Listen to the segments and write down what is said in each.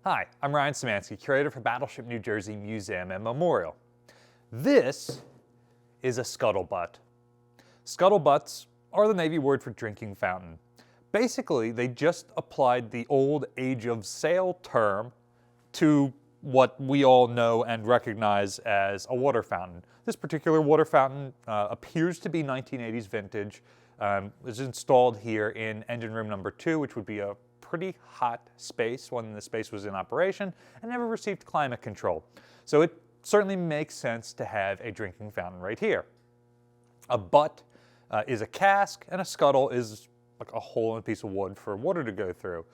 Hi, I'm Ryan Szymanski, curator for Battleship New Jersey Museum and Memorial. This is a scuttlebutt. Scuttlebutts are the Navy word for drinking fountain. Basically, they just applied the old age of sail term to what we all know and recognize as a water fountain. This particular water fountain appears to be 1980s vintage. It was installed here in engine room number 2, which would be a pretty hot space when the space was in operation, and never received climate control. So it certainly makes sense to have a drinking fountain right here. A butt is a cask, and a scuttle is like a hole in a piece of wood for water to go through.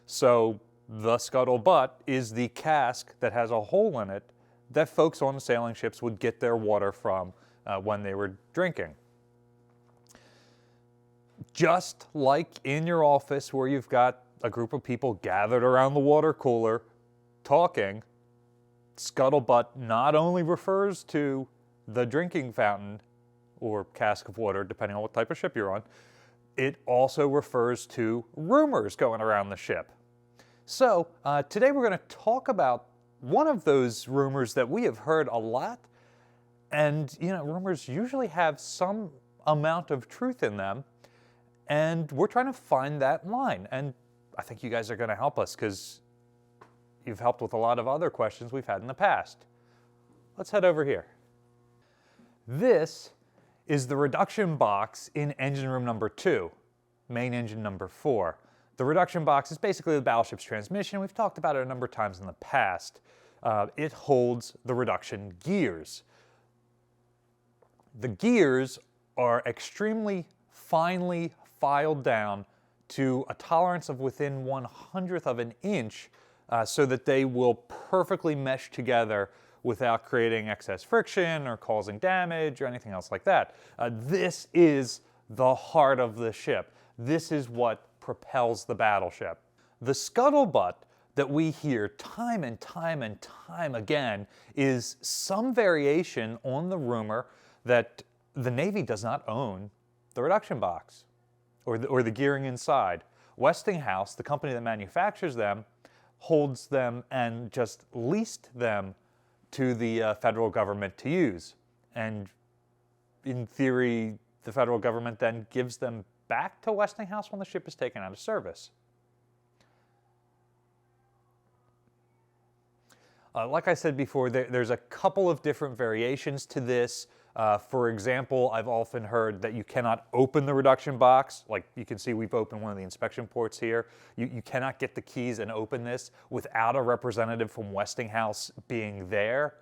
So the scuttlebutt is the cask that has a hole in it that folks on sailing ships would get their water from when they were drinking. Just like in your office where you've got a group of people gathered around the water cooler talking, scuttlebutt not only refers to the drinking fountain or cask of water, depending on what type of ship you're on, it also refers to rumors going around the ship. So today we're going to talk about one of those rumors that we have heard a lot, and rumors usually have some amount of truth in them, and we're trying to find that line. And I think you guys are going to help us because you've helped with a lot of other questions we've had in the past. Let's head over here. This is the reduction box in engine room number 2, main engine number 4. The reduction box is basically the battleship's transmission. We've talked about it a number of times in the past. It holds the reduction gears. The gears are extremely finely filed down to a tolerance of within 1/100th of an inch so that they will perfectly mesh together without creating excess friction or causing damage or anything else like that. This is the heart of the ship. This is what propels the battleship. The scuttlebutt that we hear time and time and time again is some variation on the rumor that the Navy does not own the reduction box or the gearing inside. Westinghouse, the company that manufactures them, holds them and just leased them to the federal government to use. And in theory, the federal government then gives them back to Westinghouse when the ship is taken out of service. Like I said before, there's a couple of different variations to this. For example, I've often heard that you cannot open the reduction box. Like you can see, we've opened one of the inspection ports here. You cannot get the keys and open this without a representative from Westinghouse being there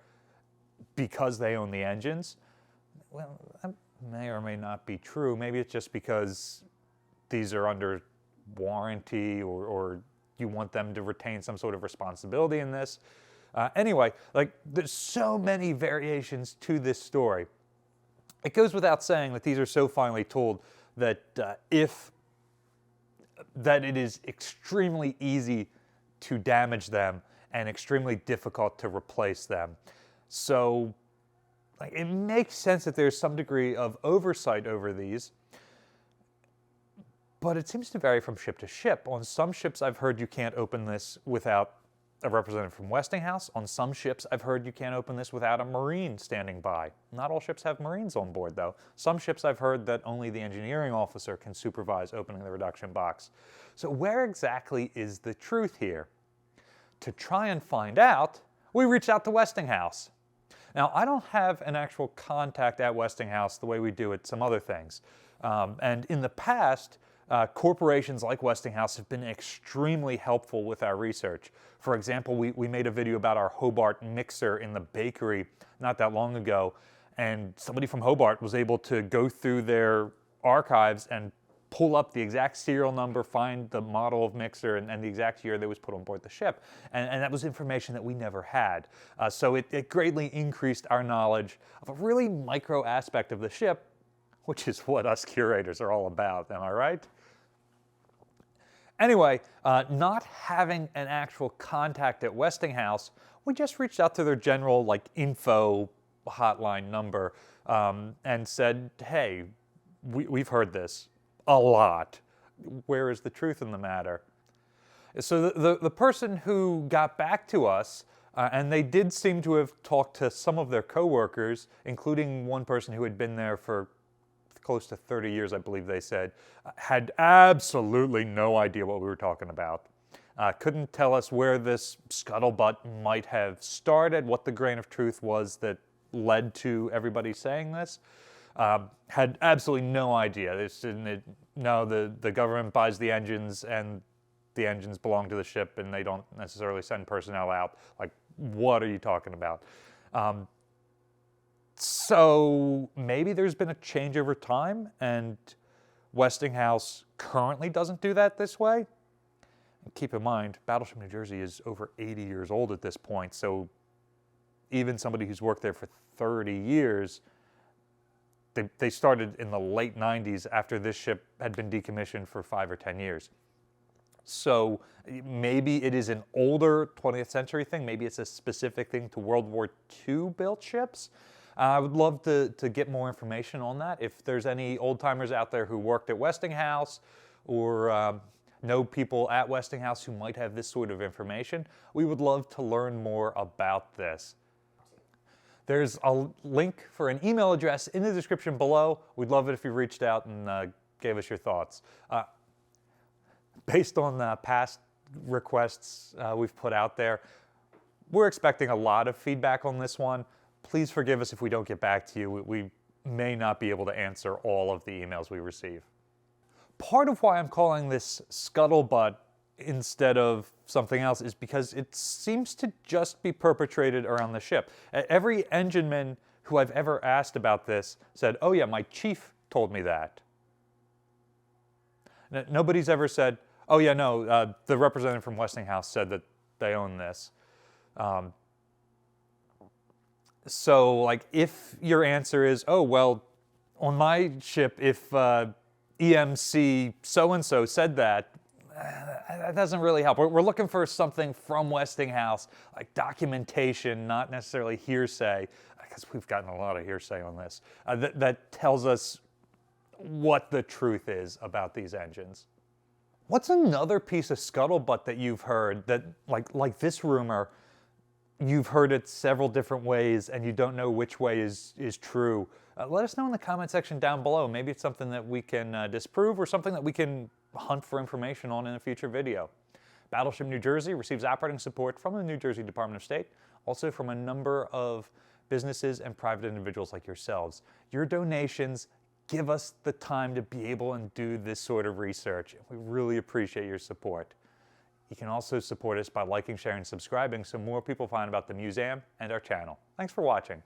because they own the engines. Well, that may or may not be true. Maybe it's just because these are under warranty or you want them to retain some sort of responsibility in this. Anyway, there's so many variations to this story. It goes without saying that these are so finely tooled that it is extremely easy to damage them and extremely difficult to replace them. So it makes sense that there's some degree of oversight over these, but it seems to vary from ship to ship. On some ships, I've heard you can't open this without a representative from Westinghouse. On some ships, I've heard you can't open this without a Marine standing by. Not all ships have Marines on board, though. Some ships I've heard that only the engineering officer can supervise opening the reduction box. So where exactly is the truth here? To try and find out, we reached out to Westinghouse. Now, I don't have an actual contact at Westinghouse the way we do at some other things. And in the past, corporations like Westinghouse have been extremely helpful with our research. For example, we made a video about our Hobart mixer in the bakery not that long ago, and somebody from Hobart was able to go through their archives and pull up the exact serial number, find the model of mixer and the exact year that was put on board the ship. And that was information that we never had. So it greatly increased our knowledge of a really micro aspect of the ship, which is what us curators are all about, am I right? Anyway, not having an actual contact at Westinghouse, we just reached out to their general info hotline number and said, hey, we've heard this a lot. Where is the truth in the matter? So the person who got back to us, and they did seem to have talked to some of their coworkers, including one person who had been there for close to 30 years, I believe they said, had absolutely no idea what we were talking about. Couldn't tell us where this scuttlebutt might have started, what the grain of truth was that led to everybody saying this. Had absolutely no idea. The government buys the engines, and the engines belong to the ship, and they don't necessarily send personnel out. Like, what are you talking about? So maybe there's been a change over time, and Westinghouse currently doesn't do that this way. And keep in mind, Battleship New Jersey is over 80 years old at this point, so even somebody who's worked there for 30 years, they started in the late 90s after this ship had been decommissioned for 5 or 10 years. So maybe it is an older 20th century thing. Maybe it's a specific thing to World War II built ships. I would love to get more information on that. If there's any old-timers out there who worked at Westinghouse or know people at Westinghouse who might have this sort of information, we would love to learn more about this. There's a link for an email address in the description below. We'd love it if you reached out and gave us your thoughts. Based on past requests we've put out there, we're expecting a lot of feedback on this one. Please forgive us if we don't get back to you. We may not be able to answer all of the emails we receive. Part of why I'm calling this scuttlebutt instead of something else is because it seems to just be perpetrated around the ship. Every engineman who I've ever asked about this said, "Oh yeah, my chief told me that." Nobody's ever said, "Oh yeah, no, the representative from Westinghouse said that they own this." So, like, if your answer is, "Oh, well, on my ship, if EMC so-and-so said that," that doesn't really help. We're looking for something from Westinghouse, like documentation, not necessarily hearsay, because we've gotten a lot of hearsay on this, that tells us what the truth is about these engines. What's another piece of scuttlebutt that you've heard that, like this rumor, you've heard it several different ways and you don't know which way is true? Let us know in the comment section down below. Maybe it's something that we can disprove or something that we can hunt for information on in a future video. Battleship New Jersey receives operating support from the New Jersey Department of State, also from a number of businesses and private individuals like yourselves. Your donations give us the time to be able and do this sort of research. We really appreciate your support. You can also support us by liking, sharing, and subscribing so more people find about the museum and our channel. Thanks for watching.